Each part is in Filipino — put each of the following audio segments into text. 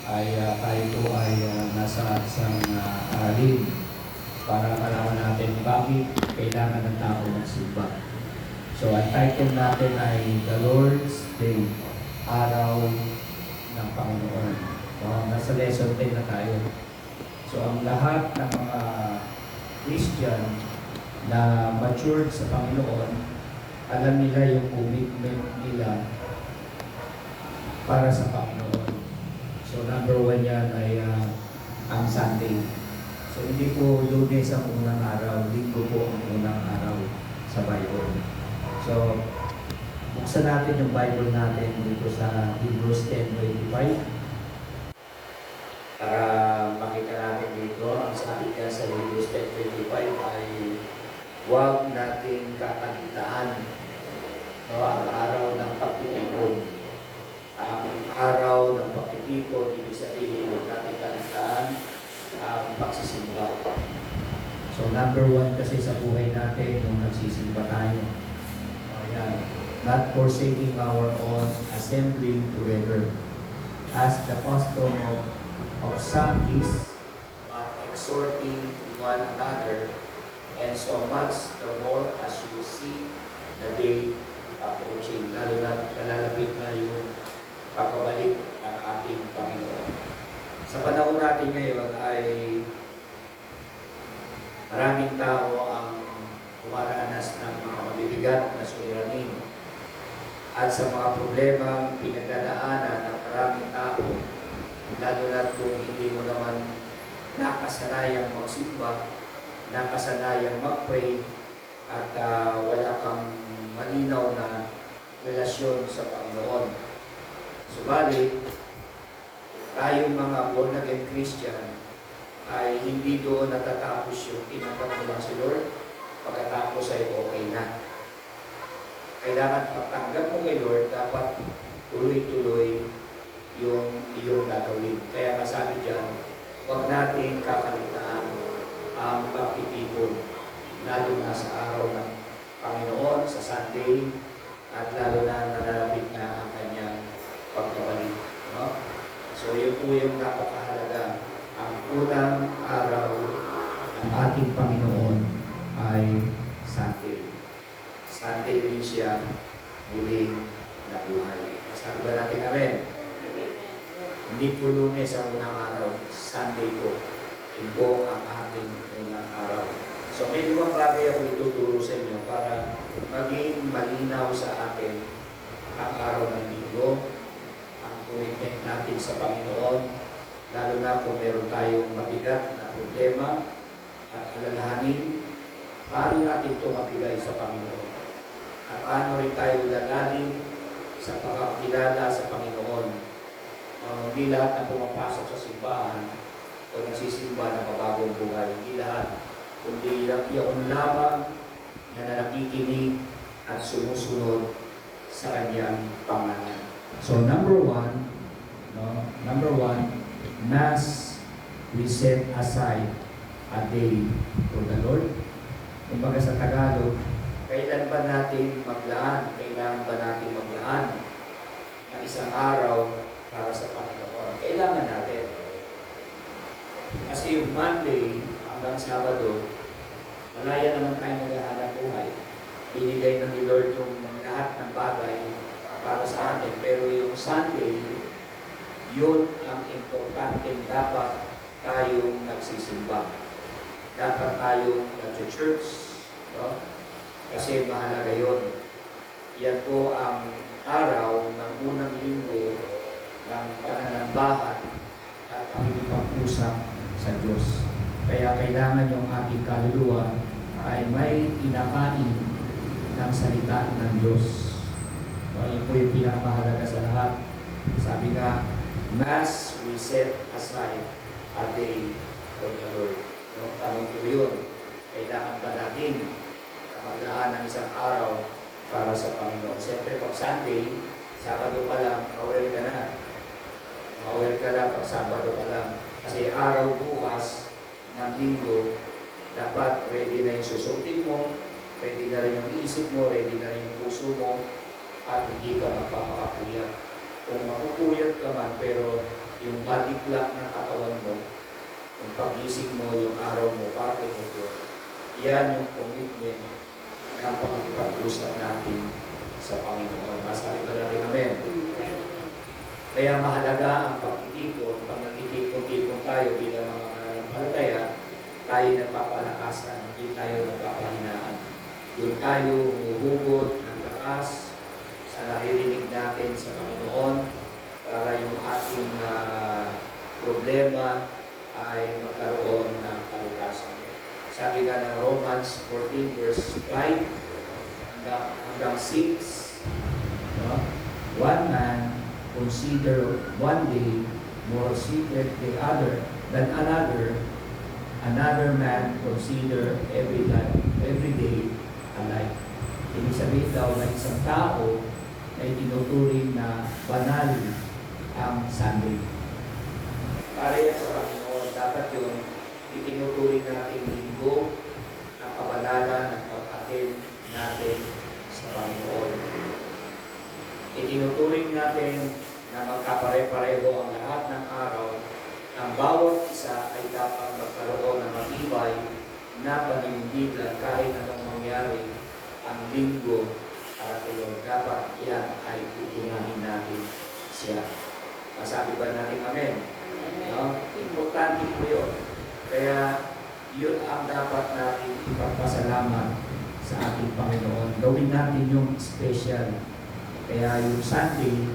ay tayo po ay nasa isang aralin para malaman natin bakit kailangan ng tao magsimba. So, ang title natin ay The Lord's Day, Araw ng Panginoon. So, nasa lesson 10 na tayo. So, ang lahat ng mga Christian na matured sa Panginoon, alam nila yung commitment nila para sa Panginoon. So, number 1 yan ay ang Sunday. So, hindi po Lunes ang unang araw, Linggo po ang unang araw sa Bible. So, buksan natin yung Bible natin dito sa Hebrews 10:25 para makita natin dito. Ang sabi niya sa Hebrews 10:25 ay huwag nating kakalitaan ang araw ng pagtitipon. Ang araw ng pagtitipon, ibig sabihin huwag nating kakalitaan ang pagsisimba. So, number 1 kasi sa buhay natin nung nagsisimba tayo. Ayan. Not forsaking our own assembling together as the custom of some is, but exhorting one another, and so much the more as you see the day approaching. Lalo na nalalapit na yung pagkabalik ng ating Panginoon. Sa panahon natin ngayon ay maraming tao ang kumaranas ng mga mabibigat na suliranin at sa mga problemang pinagdadaanan ng maraming tao, lalo na kung hindi mo naman nakasanayang magsimba, nakasanayang mag-pray, at wala kang malinaw na relasyon sa Panginoon. Subalit, tayong mga born-again Christian ay hindi doon natatapos yung tinatapos mo lang si Lord, pagkatapos ay okay na. Kailangan pagtanggap mo kay Lord, dapat tuloy-tuloy yung iyong gagawin. Kaya masabi dyan, huwag natin kakalitaan ang pagtitipon, lalo na sa araw ng Panginoon, sa Sunday, at lalo na nalalapit na ang kanyang pagkabalik. No? So, yun po yung napakahalaga. Ang unang araw ng ating Panginoon ay Sunday. Sunday rin siya muling nabuhay. Sabi ba natin, amen? Hindi po Lunes ang unang araw, Sunday po. Yun po ang ating unang araw. So, may limang bagay ako ituturo sa inyo para maging malinaw sa atin ang araw ng Linggo, commitment natin sa Panginoon, lalo na kung meron tayong mabigat na problema at alalahanin, paano natin ito mabigay sa Panginoon? At paano rin tayo lalalim sa pagkakilala sa Panginoon? Hindi lahat na pumapasok sa simbahan o nagsisimba na mabagong buhay. Hindi lahat, kundi yung lamang na nakikinig at sumusunod sa kanyang pangalan. So number 1, Mass, we set aside a day for the Lord. Kumbaga sa Tagalog, kailan ba natin maglaan? Kailangan ba natin maglaan ng isang araw para sa Panginoon? Kailangan natin. Kasi yung Monday hanggang Sabado, malaya naman tayo maghahanap buhay. Binigay na ni Lord yung lahat ng bagay para sa atin. Pero yung Sunday, yun ang importante. Dapat tayong nagsisimba. Dapat tayong nag-church. No? Kasi mahalaga yun. Yan po ang araw ng unang linggo ng pananambahan at pakikipag-usap sa Diyos. Kaya kailangan yung ating kaluluwa ay may kinakain ng salita ng Diyos. Yun po yung pinapahalaga sa lahat. Sabi nga, Mass, we set aside a day for the Lord. No? Tanong ko yun, kailangan ba natin maglaan ng isang araw para sa Panginoon? Siyempre, pag Sunday, Sabado pa lang, aware ka na. Aware ka na pag Sabado pa lang. Kasi araw bukas ng Linggo, dapat ready na yung susutin mo, ready na rin yung isip mo, ready na rin yung puso mo, at hindi ka magpapakapuyat. Kung makupuyat ka man, pero yung body clock ng katawan mo, yung pag-gising mo, yung araw mo, para kay Lord. Yan yung commitment na pag-ipag-usap natin sa Panginoon. Masabi ba natin, amen? Kaya mahalaga ang pagtitipon. Pag nagtitipon-tipon tayo bilang mga mananampalataya, tayo nagpapalakasan, hindi tayo nagpapahinaan. Doon tayo humuhugot ng lakas sa naririnig natin sa Panginoon para yung ating problema ay magkaroon ng kalikasan. Sabi nga ng Romans 14 verse 5 hanggang 6, no? One man consider one day more sacred than another man consider every day alike. Ibig sabihin daw na isang tao ay tinuturing na banal ang Sunday. Pareha sa Panginoon, dapat yun itinuturing natin linggo na kabanalan ng pag-attend natin sa Panginoon. Itinuturing natin na magkapare-pareho ang lahat ng araw. Ang bawat isa ay dapat magkaroon ng matibay na paninindigan kahit anong mangyari ang linggo para kayo. Dapat yan ay tutunahin natin siya. Masabi ba natin amen? No? Importante po yun. Kaya yun ang dapat natin ipagpasalamat sa ating Panginoon. Gawin natin yung special. Kaya yung Sunday,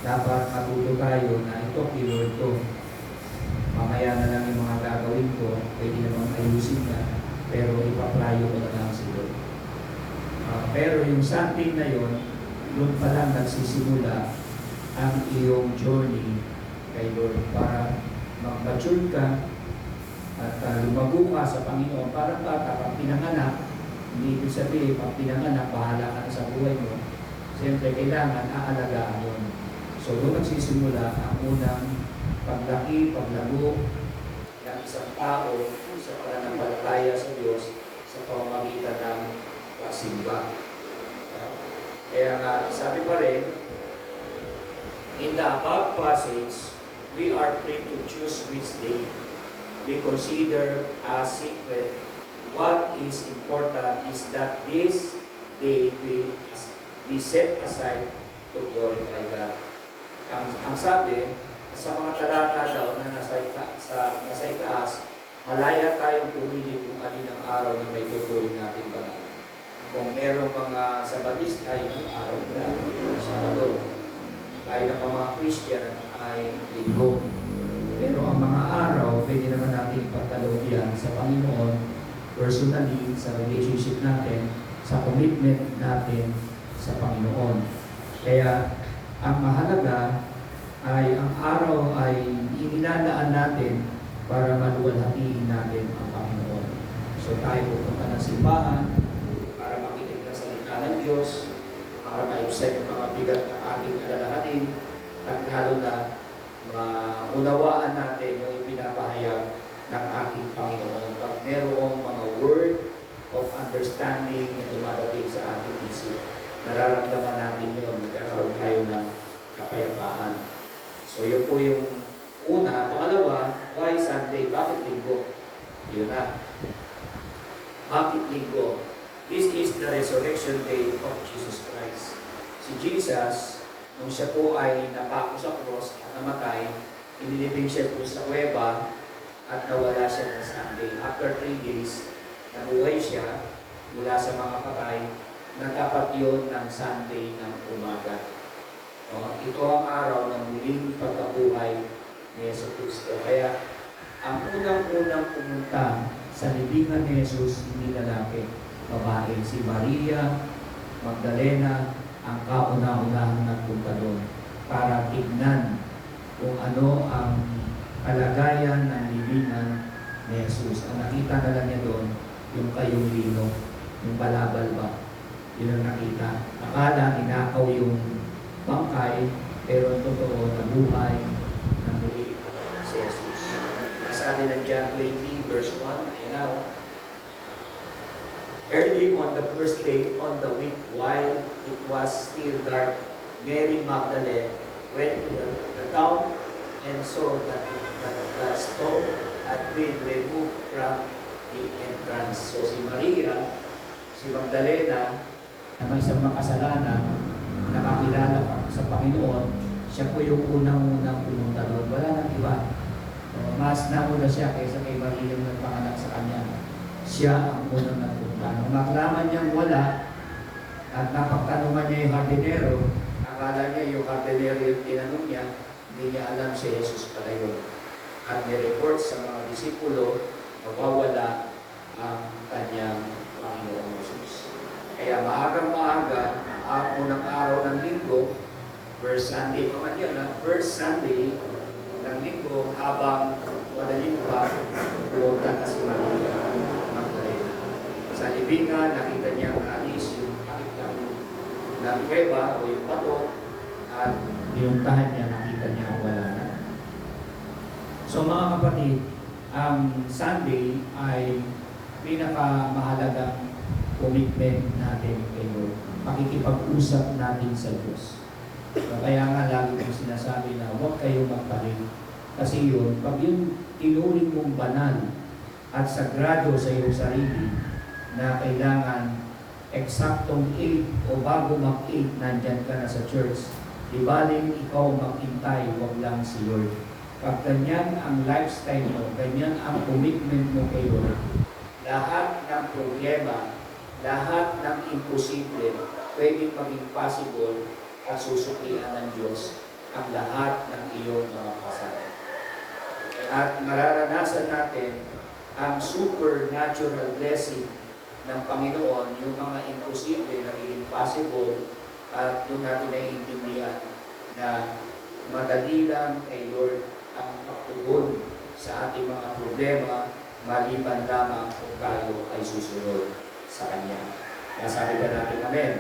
dapat matuto tayo na ito, key-Lord to. Mamaya na lang yung mga gagawin ko, pwede namang ayusin na, pero ipaplayo ko na lang si Lord. Pero yung Sunday na yun, doon pa lang nagsisimula ang iyong journey kay Lord para mag-mature ka at lumago ka sa Panginoon. Parang bata, pag pinanganak, hindi ibig sabihin, pag pinanganak, bahala ka na sa buhay mo. Siyempre, kailangan aalagaan yun. So, doon nagsisimula ang unang paglaki, paglago ng isang tao sa pananampalataya sa Diyos sa pamamagitan ng pasimba. Kaya nga, sabi pa rin, in the above passage, we are free to choose which day we consider as sacred. What is important is that this day will be set aside to glorify God. Ang sabi, sa mga talata daw na nasa itaas, malaya tayong pumili kung alin ang araw na may tutuloy natin banal. Kung merong mga Sabadista, yung araw na Sabado. Tayo ng mga Christian ay linggo. Pero ang mga araw, pwede naman natin ipagkaloob sa Panginoon, personally, sa relationship natin, sa commitment natin sa Panginoon. Kaya, ang mahalaga ay ang araw ay inilalaan natin para maluwalhatiin natin ang Panginoon. So tayo pupunta ng simbahan para makinig ng salita ng Diyos, para ma-accept ang mga bigat na ating alalahanin, at lalo na maunawaan natin yung ipinapahayag ng ating Panginoon. Pag merong mga word of understanding na dumadating sa ating isip, nararamdaman natin yun, magkakaroon tayo ng kapayapaan. So yun po yung una. Pangalawa, why Sunday? Bakit linggo? Yun na. Bakit linggo? This is the resurrection day of Jesus Christ. Si Jesus, nung siya po ay napako sa cross at namatay, inilibing siya po sa kuweba at nawala siya ng Sunday. After 3 days, nabuhay siya mula sa mga patay, natapat yun ng Sunday ng umaga. Ito ang araw ng muling pagkabuhay ni Yesu Cristo. Kaya, ang unang-unang pumunta sa libingan ni Jesus, hindi lalaki, babae. Si Maria Magdalena ang kauna-unahang nagpunta doon para tignan kung ano ang kalagayan ng libingan ni Jesus. Ang nakita na lang niya doon, yung kayong lino, yung balabal ba. Yun ang nakita. Akala, inakaw yung bangkay, pero totoo, nabuhay na muli si Jesus. Sabi ng John 20, verse 1, ayan na. Early on the first day on the week, while it was still dark, Mary Magdalene went to the town and saw that the stone had been removed from the entrance. So si Maria, si Magdalena, na may isang makasalanan, nakakilala sa Panginoon, siya po yung unang-unang pumunta doon. Wala nang iba. Mas nauna siya kaysa kay Maria yung nagpanganak sa kanya. Siya ang unang nagpunta. Nung maklaman niyang wala, at napagtanungan niya yung hardinero, akala niya yung hardinero yung tinanong niya, hindi niya alam si Jesus pala yun. At ni-report sa mga disipulo, nawawala ang kanyang Panginoong Jesus. Kaya maagang-maaga, ang unang araw ng linggo, first Sunday pa man yun, first Sunday ng linggo, habang madaling pa, pumunta na si Maria Magdalena. Sa libingan, nakita niya ang alis yung ng kuweba o yung bato, at niyuntahan niya, nakita niya ang wala na. So mga kapatid, ang Sunday ay pinakamahalagang commitment natin kay Lord. Pakikipag-usap natin sa Diyos. So, kaya nga lagi kong sinasabi na huwag kayong magpalit. Kasi yun, pag yung tinuring mong banal at sagrado sa iyong sarili na kailangan eksaktong 8 o bago mag-8, nandyan ka na sa church. Di baling ikaw maghintay, wag lang si Lord. Pag ganyan ang lifestyle mo, ganyan ang commitment mo kay Lord, lahat ng problema, lahat ng imposible, pwedeng maging possible at susuklian ng Diyos ang lahat ng iyong mga kasalanan. At mararanasan natin ang supernatural blessing ng Panginoon, yung mga imposible na impossible, at doon natin naiintindihan na madali lang kay Lord ang pagtugon sa ating mga problema, maliban lamang kung tayo ay susunod sa Kanya. Kaya sabi ba natin, amen?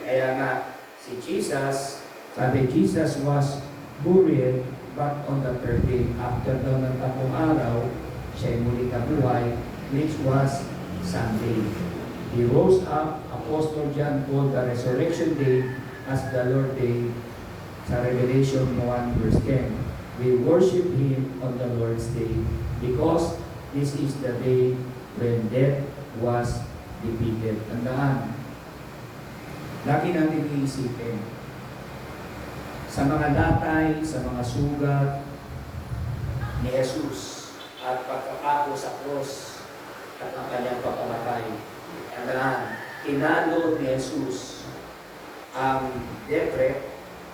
Kaya nga, si Jesus, sabi, Jesus was buried, but on the third day, after daw ng 3 araw, siya ay muli nabuhay, which was Sunday. He rose up. Apostle John called the resurrection day as the Lord Day sa Revelation 1 verse 10. We worship Him on the Lord's Day because this is the day when death was defeated. Tandaan, lagi natin iisipin sa mga latay, sa mga sugat ni Jesus at pagkapako sa cross at ang kanyang pagkamatay. Tandaan, tinalo ni Jesus ang death threat,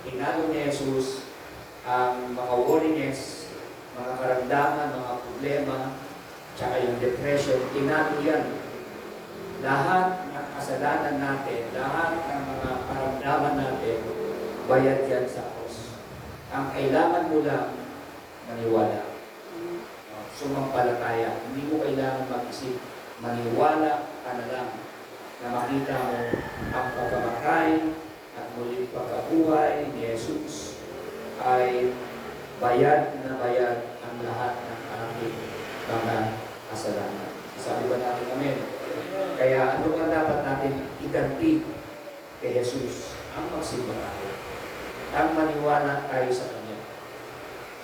tinalo ni Jesus ang mga worriness, mga karamdaman, mga problema, tsaka yung depression, tinalo yan. Lahat ng kasalanan natin, lahat ng mga karamdaman natin, bayad yan sa cross. Ang kailangan mo lang, maniwala. Sumampalataya. Hindi mo kailangan mag-isip. Maniwala ka na lang na makita mo ang pagkamatay at muling pagkabuhay ni Jesus ay bayad na bayad ang lahat ng ating mga kasalanan. Sabi ba natin, amen? Kaya ano nga dapat natin iganti kay Jesus? Ang magsimba tayo. Ang maniwala tayo sa Kanya.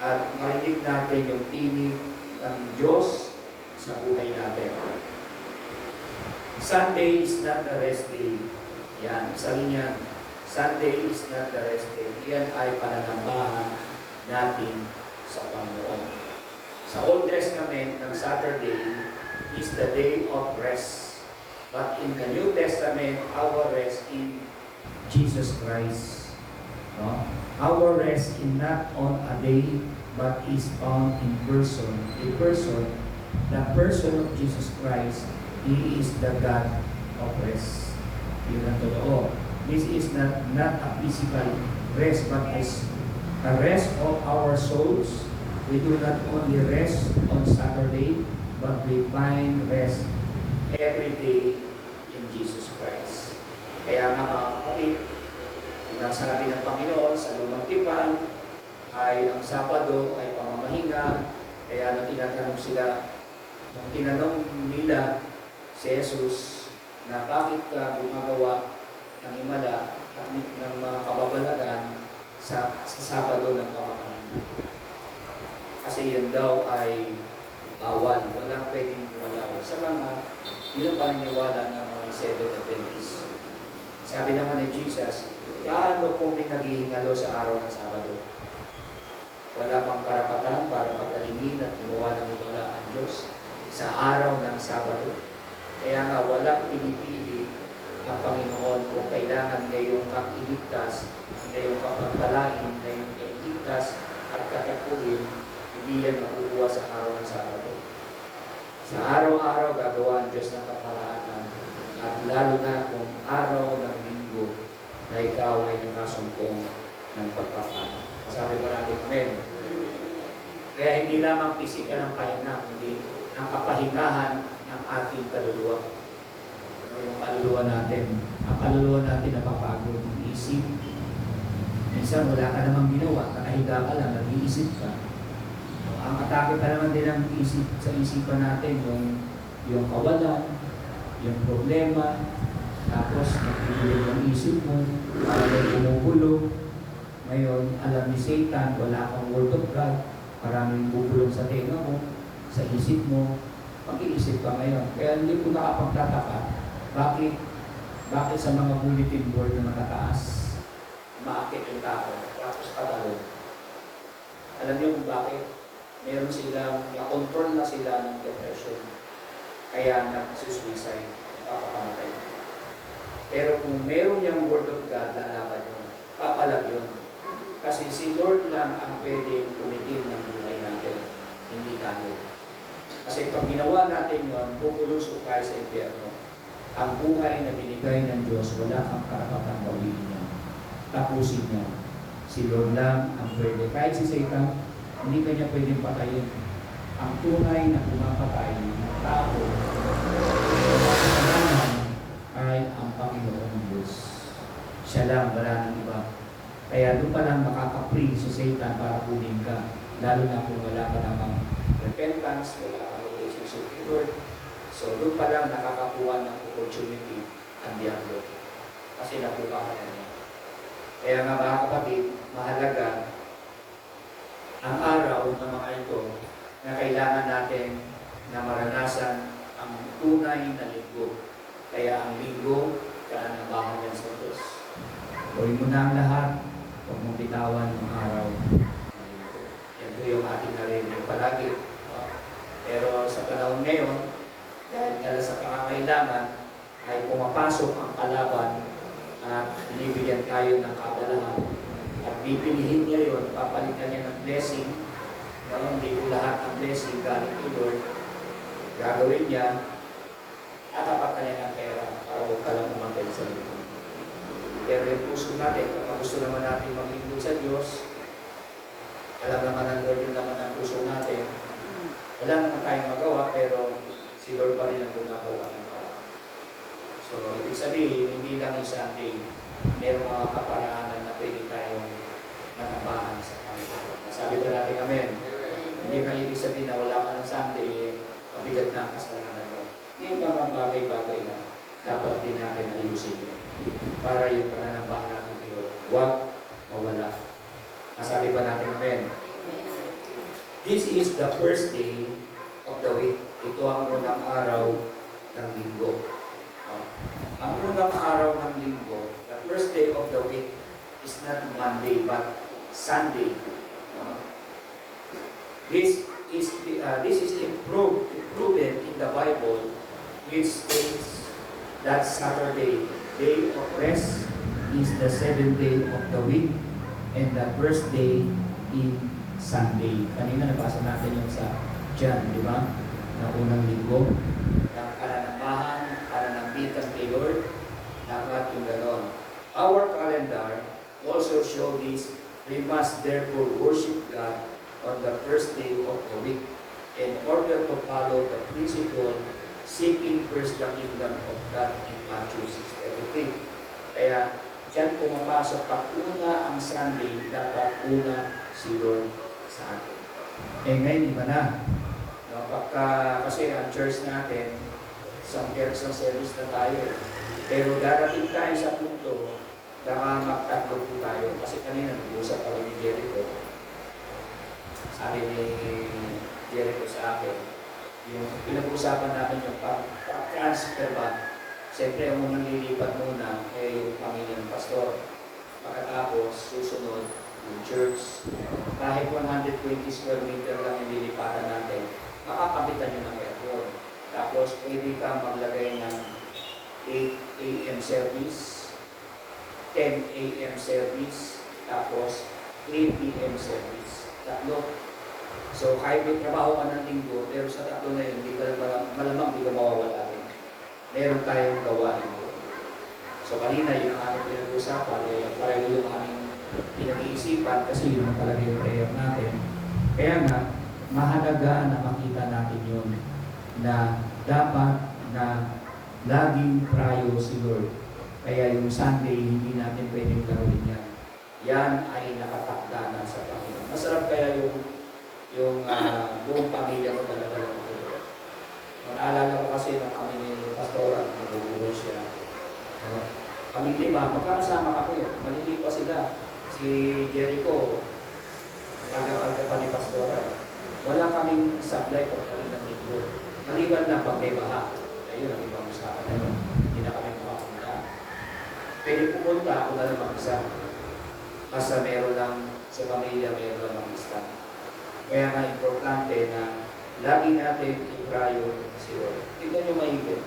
At marinig natin yung tinig ng Diyos sa buhay natin. Sunday is not the rest day. Yan, isa rin yan. Sunday is not the rest day. Yan ay pananambahan natin sa Panginoon. Sa Old Testament, ng Saturday is the day of rest. But in the New Testament, our rest in Jesus Christ. No? Our rest is not on a day, but is found in person. A person, the person of Jesus Christ, He is the God of rest. Yun ang totoo. This is not a physical rest, but is a rest of our souls. We do not only rest on Saturday, but we find rest every day in Jesus Christ. Kaya nga mga kapatid, ang sabi ng Panginoon sa Lumang Tipan ay ang Sabado ay pamamahinga. Kaya nang tinatanong sila, nang tinanong nila si Jesus na bakit ka gumagawa ng himala at ng mga kababalagan sa Sabado ng pamamahinga. Kasi yun daw ay bawal. Walang pwedeng gumalaw. Sa mga, yun ang paniniwala ng mga Seventh Adventists. Sabi naman ni Jesus, gaano kung may naghihingalo sa araw ng Sabado? Wala pang karapatan para pagkalingin at gumawa ng wala ang Diyos sa araw ng Sabado. Kaya nga walang pinipili ang Panginoon kung kailangan ngayong kang-iligtas, ngayong kapagpalain, ngayong kailigtas at katapuhin, hindi yan makukuha sa araw ng Sabado. Sa araw-araw gagawa ang Diyos ng kapahalagan at lalo na kung araw ng linggo na ikaw ay nakasumpong ng pagpapala. Sabi ko natin, amen. Kaya hindi lamang pisikal ang pahinga, hindi ang kapahingahan ng ating kaluluwa. Yung kaluluwa natin, ang kaluluwa natin napapagod, isip. Minsan wala ka namang ginawa, nakahiga ka lang, nag-iisip ka. Ang atake pa naman din ang isip sa isipan natin, yung kawalan, yung problema, tapos nagpipilin yung isip mo, para may bumubulong. Ngayon, alam ni Satan, wala kang word of God, maraming bubulong sa tenga mo, sa isip mo, pag-iisip ka ngayon. Kaya hindi ko nakapagtataka, bakit sa mga bulletin board na nakataas, maakit yung tao, tapos patalo. Alam niyo kung bakit? Meron silang, na-control na sila ng depression. Kaya nag-suicide, napakamatay. Pero kung meron yung word of God, lalaban yun, papalag yun. Kasi si Lord lang ang pwedeng tumitin ng buhay natin, hindi tayo. Kasi pag ginawa natin yun, pupulusok tayo sa impyerno. Ang buhay na binigay ng Diyos, wala kang karapatang gawin niya. Tapusin niya. Si Lord lang ang pwede. Kahit si Satan, hindi kanya pwedeng patayin. Ang tunay na pumapatay ng tao ay ang Panginoon ng Diyos. Siya lang, wala nang iba. Kaya doon pa lang makaka-free si Satan para kunin ka. Lalo na kung wala ka namang repentance, wala ka relationship with Lord. So doon pa lang nakakakuha ng opportunity ang diablo. Kasi nabukahan niya. Kaya nga mga kapatid, mahalaga ang araw ng mga ito na kailangan natin na maranasan ang tunay na linggo. Kaya ang linggo, kaanabahan yan sa Diyos. Gawin mo na ang lahat, huwag mong bitawan ng araw. Yan po yung ating narinig palagi. Pero sa panahon ngayon, dahil nga sa pangangailangan, ay pumapasok ang kalaban at binibigyan tayo ng kabalahan. At pipilihin niya yun, papalitan niya ng blessing. Ngayon, hindi ko lahat ng blessing galing kay Lord. Gagawin niya, at tapat niya ng pera para huwag ka lang umatay sa lingkod. Pero yung puso natin, kapag gusto naman natin maglingkod sa Diyos, alam naman ng Lord yung naman ang puso natin. Wala naman tayong magawa, pero si Lord pa rin ang gumagawa ng paraan. So, ibig sabihin, hindi lang yung Sunday, mayroong mga kaparaanan na pwede tayong nanabahan sa Panginoon. Sabi ko natin, amen. Hindi ka ibig sabihin na wala ka ng Sunday, mabigat na ang kasalanan mo. Hindi mga bagay-bagay na dapat din natin ayusin para yung pananabahan natin Diyos, huwag mawala. Sabi pa natin, amen. This is the first day of the week. Ito ang unang araw ng linggo. Ang unang araw ng linggo, the first day of the week is not Monday but Sunday. This is proven in the Bible, which states that Saturday, day of rest, is the seventh day of the week, and the first day in Sunday. Kanina nabasa natin yung sa John, di ba? Na unang linggo, ng kalanambahan, kalanambitan kay Lord, dapat yung gano'n. Our calendar also show this. We must therefore worship God on the first day of the week in order to follow the principle seeking first the kingdom of God in Matthew 6:33. Kaya diyan pumapasok pag una ang Sunday, dapat una si Lord sa atin. Ngayon iba na. No, kasi ang church natin, isang service na tayo. Pero darating tayo sa punto na magtatlog po tayo. Kasi kanina nag-uusap ako ni Jericho. sabi ni Jericho sa akin, yung pinag-usapan namin yung pag-transfer ba, siyempre ang unang lilipat muna ay yung pamilya ng pastor. Pagkatapos, susunod yung church. Kahit 120 square meter lang yung lilipatan natin, makakapitan nyo ng aircon. Tapos, pwede ka maglagay ng 8 a.m. service, 10 a.m. service, tapos 3 p.m. service. Tatlo. So, kahit may trabaho ka ng linggo, pero sa tatlo na yun, malamang di ka mawawala rin. Meron tayong gawain doon. So, kanina yung aming pinag-usapan, pareho yung aming pinag-iisipan kasi yun ang talaga yung prayer natin. Kaya nga, mahalaga na makita natin yun na dapat na laging prayo si Lord. Kaya yung Sunday, hindi natin pwedeng gawin yan. Yan ay nakatakda na sa Panginoon. Masarap kaya yung buong pamilya ko talaga lang ito. Naalala ko kasi nung kami ni Pastora, naguguro siya. Kami lima, magkakasama kami. Maliliit pa sila. Si Jericho, nagkakagda pa ni Pastora. Wala kaming supply o kami ng linggo. Maliban lang pag may baha. Ayun ang ibang usapan na yun. Hindi na kami makapunta. Pwede pumunta ako na lang mag-isa. Basta meron lang sa pamilya, meron lang mag-isa. Kaya nga importante na lagi natin i-prayo si Lord. Tignan nyo maigit.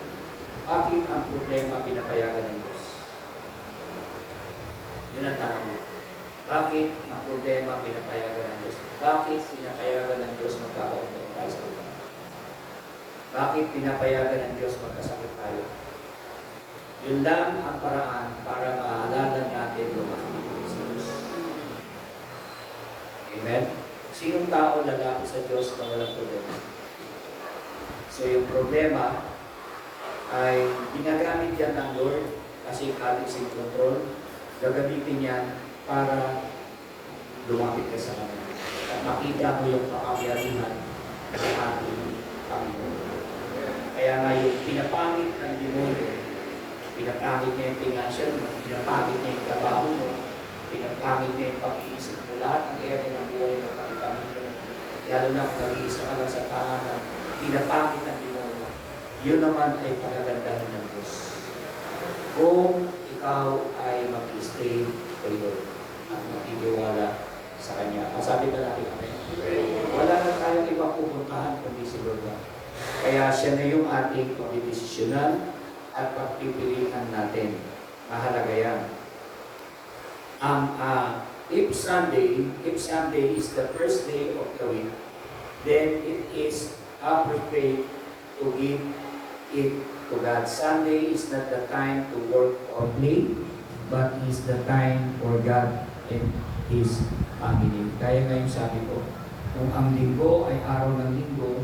Bakit ang problema pinapayagan ng Diyos? Yun ang tanong mo. Bakit ang problema pinapayagan ng Diyos? Bakit pinapayagan ng Diyos magkakaroon tayo sa lupa? Bakit pinapayagan ng Diyos magkasakit tayo? Yun lang ang paraan para maalala natin lumaki sa Diyos. Amen? Sinong tao lalapit sa Diyos na walang problema? So yung problema ay ginagamit yan ng Lord kasi katising control. Gagamitin yan para lumapit ka sa Kanya. At makita mo yung pakabyarihan sa ating Panginoon. Kaya nga yung pinapangit ng demonyo, pinapangit niya yung financial mo, pinapangit niya yung trabaho mo, pinapangit niya yung pag-iisip mo, lahat ng area ng buhay ng Panginoon. Lalo na kung nag-iisa ka lang sa tahanan, pinapangit ng demonyo. Yun naman ay pagagandahan ng Diyos. Kung ikaw ay mag-stay kay Lord at magtitiwala sa Kanya. Masabi ba natin kami? Wala na tayong ibang pupuntahan kundi si Lord. Kaya siya na yung ating pagdidesisyonan at pagpipilihan natin. Mahalaga yan. If Sunday is the first day of the week, then it is appropriate to give it to God. Sunday is not the time to work or play, but is the time for God and His family. Kaya ngayon sabi ko, kung ang linggo ay araw ng linggo,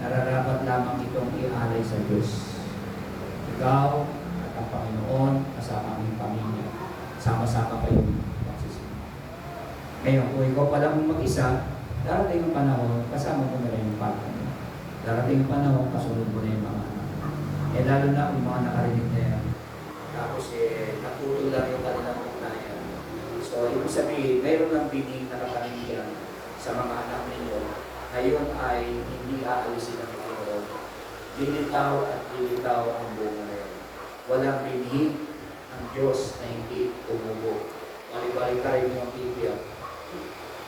nararapat lamang itong ialay sa Diyos. Ikaw at ang Panginoon kasama ang pamilya. Sama-sama kayong magsisimba. Ngayon, kung ikaw pa lang mag-isa, darating ang panahon, kasama mo na rin yung partner mo. Darating ang panahon, kasunod mo na yung mga anak. Lalo na yung mga nakarinig na yan. Tapos naputol lang yung kanilang ugnayan. So, ibig sabihin, mayroon ng binig na kapanindigan sa mga anak ninyo. Ngayon ay hindi aalisin ang Panginoon. Lilitaw at lilitaw ang bunga na yun. Walang binig ang Diyos na hindi tumubo. Malibalik ka rin yung Biblia.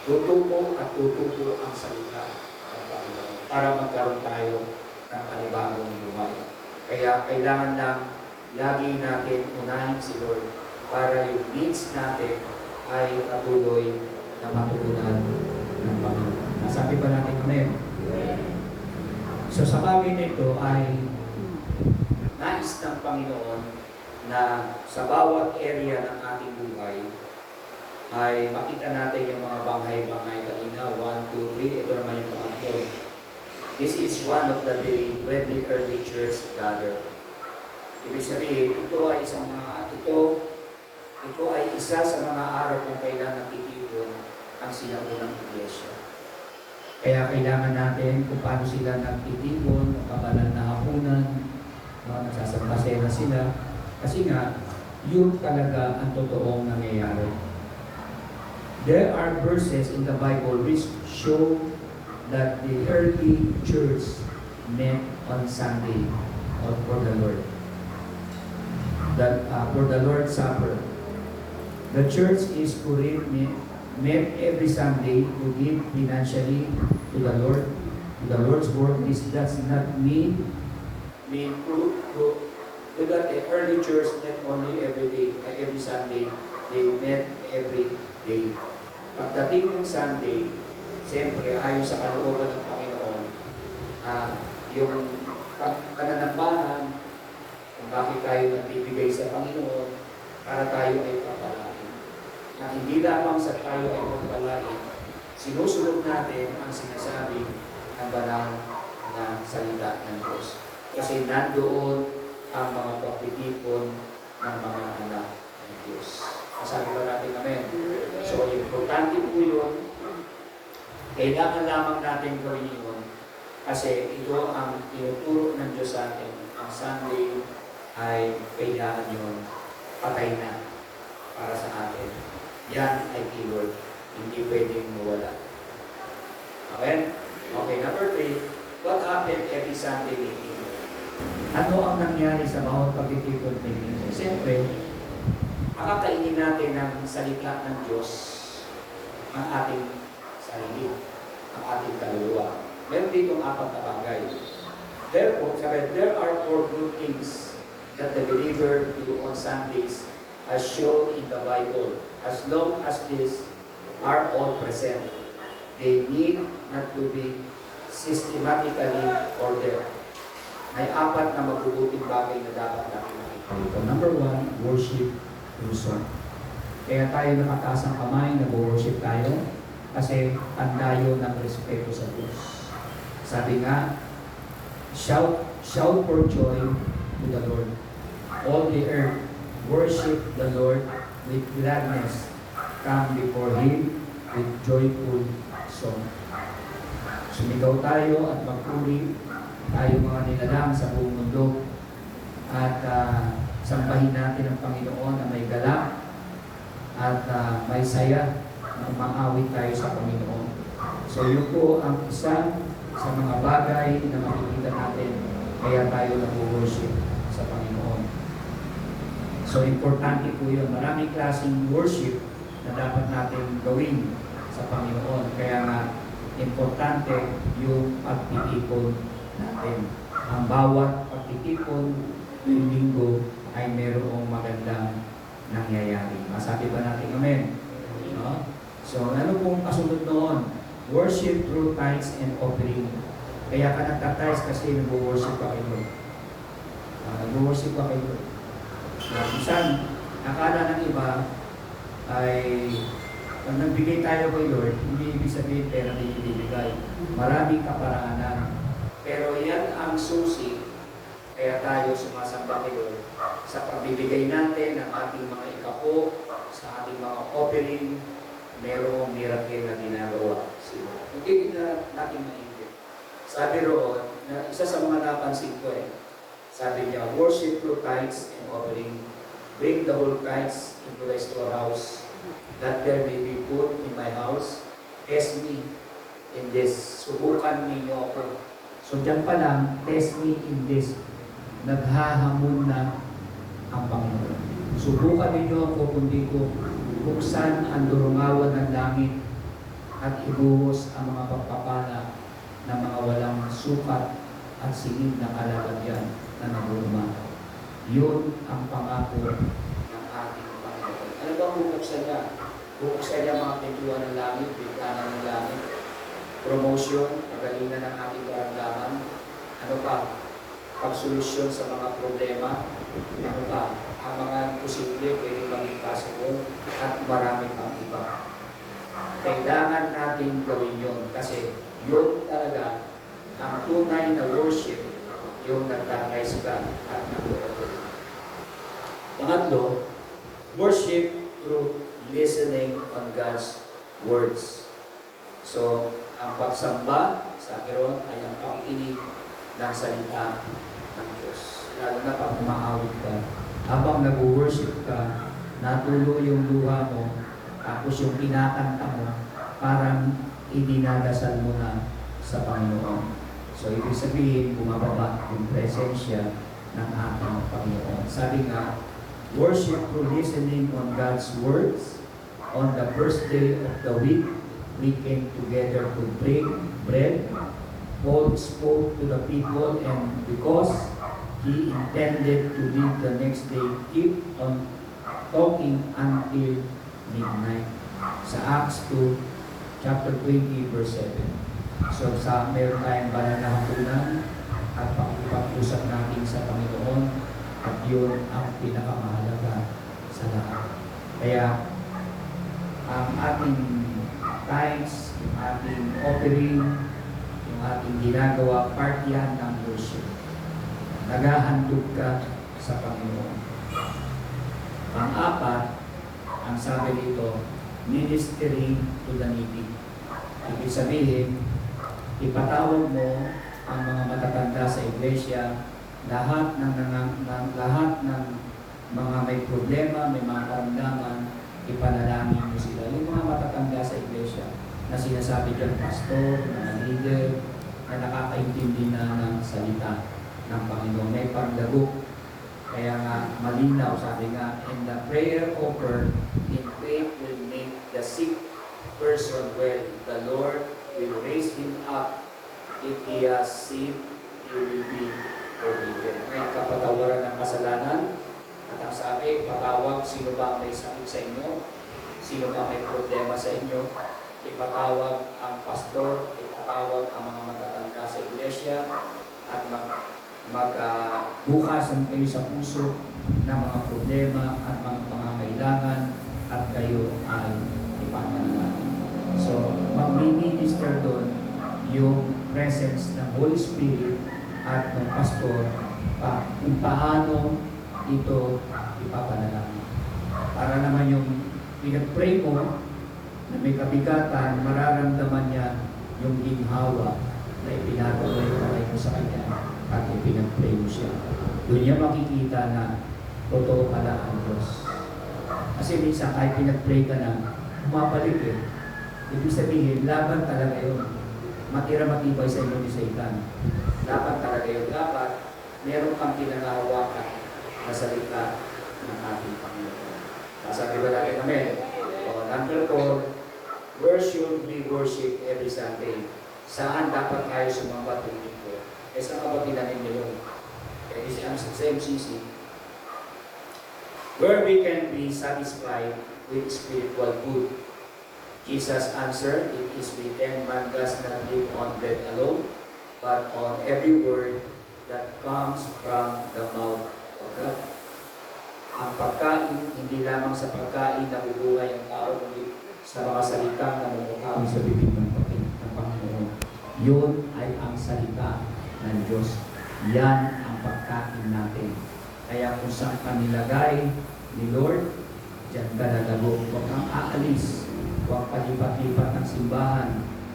Tutupo at tutupo ang salita ng Panginoon para magkaroon tayo ng panibagong buhay. Kaya kailangan lang lagi natin unahin si Lord para yung needs natin ay patuloy na matugunan ng Panginoon. Nasabi ba natin ngayon? So sa bagay nito ay nais ng Panginoon na sa bawat area ng ating buhay ay makita natin yung mga banghay-banghay kanina. 1, 2, 3. Ito naman yung pangatlo. This is one of the day when the early church gathered. Ibig sabihin, ito ay isa sa mga araw kung kailan nagtitipon ang sinaunang iglesia. Kaya kailangan natin kung paano sila nagtitipon, ang kabanal na hapunan, nagsasagpasena sila. Kasi nga, yun talaga ang totoong nangyayari. There are verses in the Bible which show that the early church met on Sunday or for the Lord. For the Lord's Supper. The church is Corinth met every Sunday to give financially to the Lord. To the Lord's work. This does not mean that the early church met only every day, every Sunday. They met every day. Pagdating ng Sunday, siyempre ayon sa kalooban ng Panginoon, yung pananambahan, kung bakit tayo nagbibigay sa Panginoon, para tayo ay papalain. Na hindi lamang sa tayo ay papalain, sinusunod natin ang sinasabi ng banal na salita ng Diyos. Kasi nandoon ang mga pagtitipon ng mga anak ng Diyos. Masabi ba natin, amen? So, importante po yun. Kailangan lamang natin gawin yun. Kasi ito ang tinuturo ng Diyos sa atin. Ang Sunday ay kailangan yun. Patay na para sa atin. Yan ay keyword. Hindi pwedeng mawala. Amen? Okay, number 3. What happened every Sunday meeting? Ano ang nangyari sa bawat pagtitipon meeting? Siyempre, makakainin natin ng salita ng Diyos ang ating sarili, ang ating kaluluwa. Meron ditong 4 na bagay. Therefore, there are 4 good things that the believer do on Sundays as shown in the Bible. As long as these are all present, they need not to be systematically ordered. May 4 na mabubuting bagay na dapat natin makikita. Number 1, worship through song. Kaya tayo nakataas ang kamay, nag-worship tayo kasi pandayo ng respeto sa Diyos. Sabi nga, shout for joy to the Lord. All the earth, worship the Lord with gladness. Come before Him with joyful song. Sumigaw tayo at magpuri tayo mga nilalang sa buong mundo at sambahin natin ang Panginoon na may galak at may saya na umaawit tayo sa Panginoon. So yun po ang isa sa mga bagay na makikita natin kaya tayo nag-worship sa Panginoon. So importante po yun. Maraming klaseng worship na dapat natin gawin sa Panginoon. Kaya nga importante yung pagtitipon natin. Ang bawat pagtitipon ng linggo ay mayroong magandang nangyayari. Masabi ba natin amen? No? So, ano pong kasunod noon? Worship through tithes and offering. Kaya ka nagtatides kasi nag-worship ka kay Lord. Nag-worship ka kay Lord. Minsan, akala ng iba ay pag nagbigay tayo kay Lord, hindi ibig sabihin pera na ibibigay. Maraming kaparaanan. Pero yan ang susi kaya tayo sumasamba kay Lord sa pagbibigay natin ng ating mga ikapo, sa ating mga offering, merong miracle na ginagawa. Hindi na natin maingit. Sabi roon, na isa sa mga napansin ko sabi niya, worship through tithes and offering, bring the whole tithes into the storehouse, that there may be food in my house. Test me in this. Subukan ninyo ako. So dyan pa lang, test me in this. Naghahamon na ang Panginoon. Subukan ninyo ako kundi ko buksan ang durungawan ng langit at ibuhos ang mga pagpapala ng mga walang sukat at singid na kalagyan na nagurumataw. Yun ang pangako ng ating Panginoon. Ano ba bubuksan niya? Bubuksan niya mga pintuan ng langit, bintana ng langit, promotion, kagalingan ng ating karamdaman. Ano pa? Pagsolusyon sa mga problema. Ano pa? Ang mga posible pwede maging possible at marami pang iba. Kailangan natin gawin yun kasi yun talaga ang tunay na worship, yung nagtatayos ka at nag-worship. Pangatlo, worship through listening on God's words. So, ang pagsamba sa Panginoon ay ang pakikinig ng salita ng Diyos. Lalo na pag umaawit ka, habang nag-worship ka, natuloy yung luha mo Tapos yung kinakanta mo, parang idinadasal mo na sa Panginoon. So, ibig sabihin, bumababa yung presensya ng ating Panginoon. Sabi nga, worship through listening on God's words. On the first day of the week, we came together to break bread. Paul spoke to the people, and because he intended to leave the next day, keep on talking until midnight. Sa Acts 2, chapter 20, verse 7. So, meron tayong banal na hapunan at pag-usap natin sa Panginoon, at yun ang pinakamahalaga sa lahat. Kaya, ang ating tithes, yung ating offering, yung ating ginagawa, part yan ng worship. Naghahandog ka sa Panginoon. Pang-apat, ang sabi dito, ministering to the needy. Ibig sabihin, ipatawag mo ang mga matatanda sa iglesia, lahat ng mga may problema, may mga karamdaman, ipanalangin mo sila. Yung mga matatanda sa iglesia na sinasabi dyan, pastor, mga leader, na nakakaintindi na ng salita ng Panginoon. May paglago. Kaya nga, malinaw, sabi nga, in the prayer offered in faith will make the sick person well. The Lord will raise him up. If he has sinned, he will be forgiven. May kapatawaran ng kasalanan. At ang sabi, patawag, sino ba may sakit sa inyo? Sino ba may problema sa inyo? Ipatawag ang pastor, ipatawag ang mga matatanda sa iglesia, at magbukasan kayo sa puso ng mga problema at mga pangangailangan, at kayo ay ipapanalangin. So, mag-minister doon yung presence ng Holy Spirit at ng pastor kung paano ito ipapanalangin. Para naman yung pinag-pray mo na may kabigatan, mararamdaman niya yung ginhawa na ipinagawa yung kamay mo sa kanya at ipinag-pray mo siya. Doon niya makikita na totoo pala ang Diyos. Kasi minsan kahit pinag-pray ka na, bumabalik eh. Ibig sabihin, laban talaga yun. Matira-matibay sa inyo ni Satan. Dapat talaga yun. Dapat meron kang pinangahawakan na salita ng ating Panginoon. Sasabi ba natin kami? Number 4, where should we worship every Sunday? Saan dapat tayo sumamba tuwing linggo? Eh, saan ka ba tinanin niyo yun? Eh, sa MCC, where we can be satisfied with spiritual food. Jesus answered, it is written, man does not live on bread alone, but on every word that comes from the mouth of God. Ang pagkain, hindi lamang sa pagkain na bubuhay ang tao, kundi sa mga salitang namumukhaw sa bibig ng Panginoon. Yun ay ang salita ng Diyos. Yan ang pagkain natin. Kaya kung saan ka nilagay ni Lord, diyan ka nalago. Huwag kang aalis. Huwag palipat-lipat ng simbahan.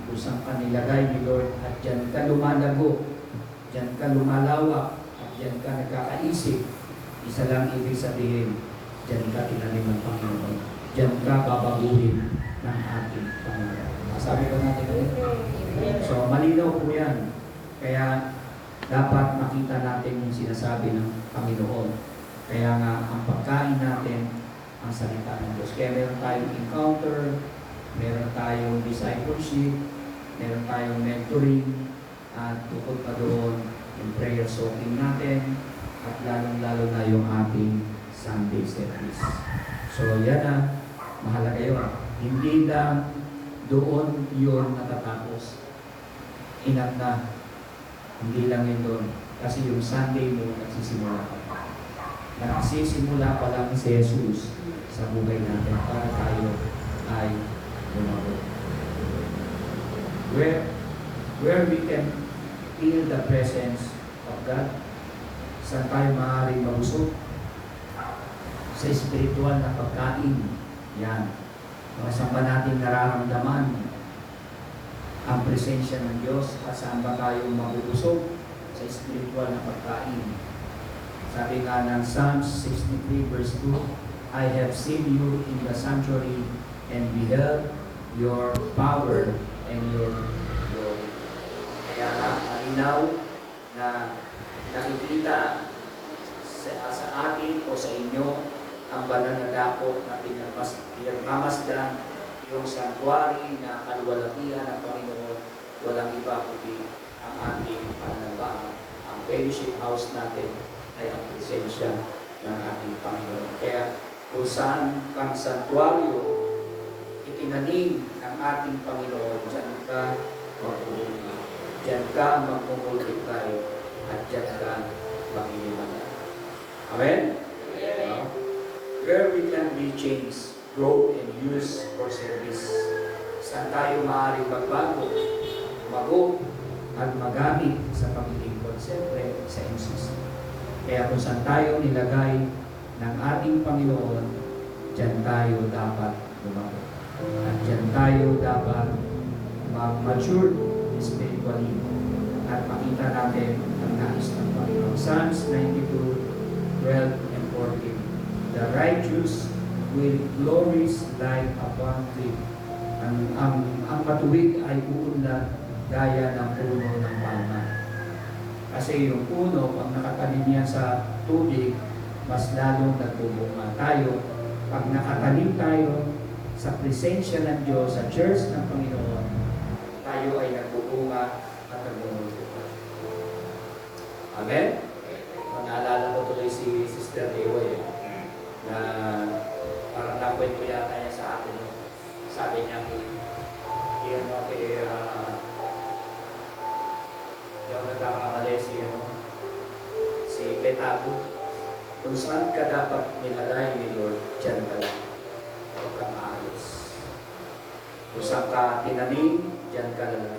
Kung saan ka nilagay ni Lord, at diyan ka lumalago. Diyan ka lumalawak. At diyan ka nagkakaisip. Isa lang ibig sabihin, diyan ka tinanim ng Panginoon. Diyan ka babaguhin ng ating Panginoon. Sabi ko natin ulit. So, malinaw po yan. Kaya, dapat makita natin yung sinasabi ng Panginoon. Kaya nga, ang pagkain natin, ang salita ng Diyos. Kaya meron tayong encounter, meron tayong discipleship, meron tayong mentoring, at tukod pa doon yung prayer soaking natin, at lalong-lalo na yung ating Sunday service. So, yan na. Mahalaga yun. Hindi lang doon yun natatapos. Enough na. Hindi lang yun doon. Kasi yung Sunday mo, nagsisimula pa. Nagsisimula pa lang si Jesus sa buhay natin para tayo ay lumago. Where we can feel the presence of God, saan tayo maaaring mabusog? Sa spiritual na pagkain. Yan. Saan ba natin nararamdaman ang presensya ng Diyos at saan ba tayo mabubusog? Sa spiritual na pagkain. Sabi nga ng Psalms 63 verse 2, I have seen you in the sanctuary and beheld your power and your glory. Kaya nga, malinaw na nakikita sa atin o sa inyo ang banal na dako na pinagmamasdan yung sanctuary na kaluwalhatian ng Panginoon. Walang iba kundi ang ating pananampalataya. Ang fellowship house natin ay ang presensya ng ating Panginoon. Kaya kung saan kang sanctuaryo itinanim ng ating Panginoon, diyan ka magpupulong. Diyan ka magpupulong at diyan ka mag-iniman. Amen? Yeah. Where we can be changed, grow, and use for service. Saan tayo maaaring magbago, umago, at magamit sa pagiging siyempre sa MCC. Kaya kung saan tayo nilagay ng ating Panginoon, diyan tayo dapat lumago. At diyan tayo dapat mag-mature spiritually at makita natin ang nais ng Panginoon. Psalms 92:12 and 14. The righteous will glories like a palm tree. Ang matuwid ay uunlad gaya ng puno ng palma. Kasi yung puno, pag nakatanim yan sa tubig, mas lalong nagbubunga tayo. Pag nakatanim tayo sa presensya ng Diyos, sa church ng Panginoon, tayo ay nagbubunga at nagbubunga. Amen? Naalala ko tuloy si Sister Ewa na parang nakwento yata niya sa akin. Sabi niya, yun mo kay yung nagkakamali si Betago. Kung saan ka dapat nilagay ni Lord, dyan ka lang. Huwag kang aalis. Kung saan ka tinanim, dyan ka lang.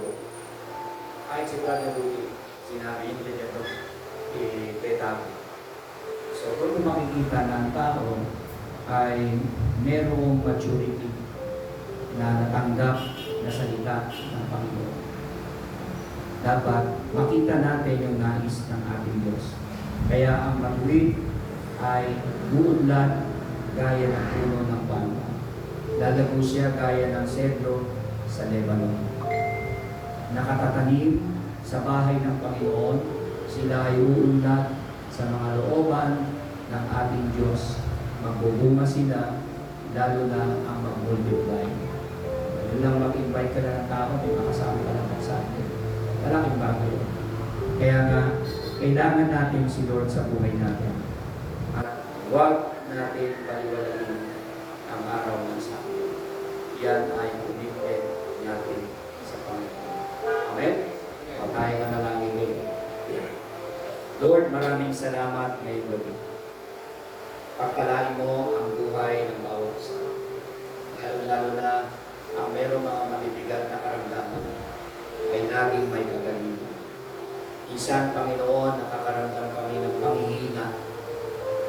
Kahit si Brother Rudy, sinabi niya dito, Betago. So, kung makikita ng tao ay merong maturity na natanggap na salita ng Panginoon. Dapat makita natin yung nais ng ating Diyos. Kaya ang matuwid ay buunlad gaya ng puno ng palma. Lalago siya gaya ng sedro sa Lebanon. Nakatatanim sa bahay ng Panginoon, sila ay uunlad sa mga looban ng ating Diyos. Magbubunga sila, lalo na ang mag-multiply. Yun lang mag-invite ka na ng tao, may makasama ka lang sa atin. Malaking bagay. Kaya nga, kailangan natin si Lord sa buhay natin. At huwag natin paliwalain ang araw ng Sabado. Yan ay commitment natin sa Panginoon. Amen? Patayin ka na lang ngayon. Lord, maraming salamat ngayong gabi. Pagpalain mo ang buhay ng bawat isa. Lalo na ang merong mga mabibigat na karamdaman ay laging may kagalingan. Isang Panginoon, nakakaramdam kami ng panghihina,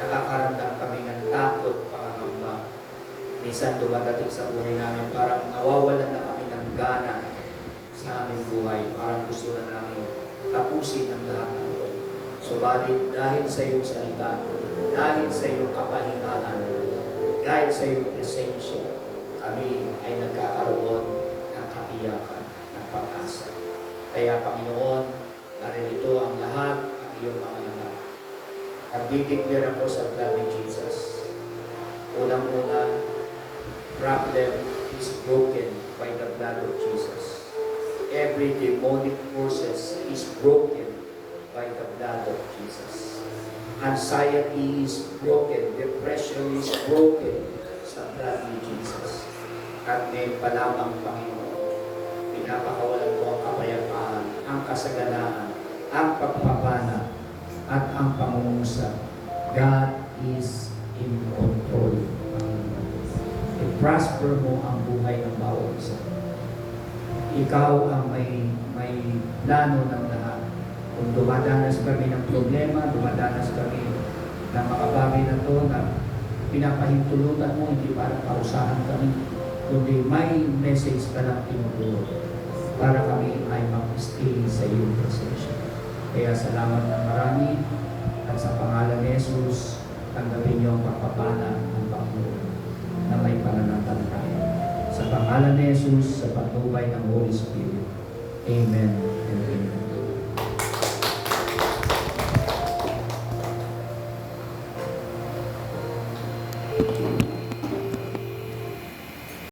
nakakaramdam kami ng takot, pangangamba. Minsan dumadating sa buhay namin, parang nawawalan na kami ng gana sa aming buhay. Parang gusto na namin tapusin ang lahat ng ito. Subalit dahil sa iyong salita, dahil sa iyong kapahingahan, dahil sa iyong presensya, kami ay nagkakaroon ng katiyakan, ng pag-asa. Kaya Panginoon, naririto ang lahat ng iyong mga anak. Nagdideclare ako sa blood ni Jesus. Unang-una, problem is broken by the blood of Jesus. Every demonic forces is broken by the blood of Jesus. Anxiety is broken. Depression is broken sa blood ni Jesus. At ngayon pa lamang, Panginoon, pinapakawalan ko ang kapayapaan, ang kasaganaan, ang pagpapana, at ang pangungusap. God is in control. I-prosper mo ang buhay ng bawat isa. Ikaw ang may plano ng lahat. Kung dumadanas kami ng problema, dumadanas kami ng makabagay na to na pinapahintulutan mo, hindi para pausahan kami, kundi may message ka lang tinuturo para kami ay mag-stay sa iyong presensya. Kaya salamat na marami at sa pangalan ni Jesus, tanggapin niyo ang pagpapala ng Panginoon na may pananampalataya. pangalan ni Jesus, sa patnubay ng Holy Spirit. Amen and amen.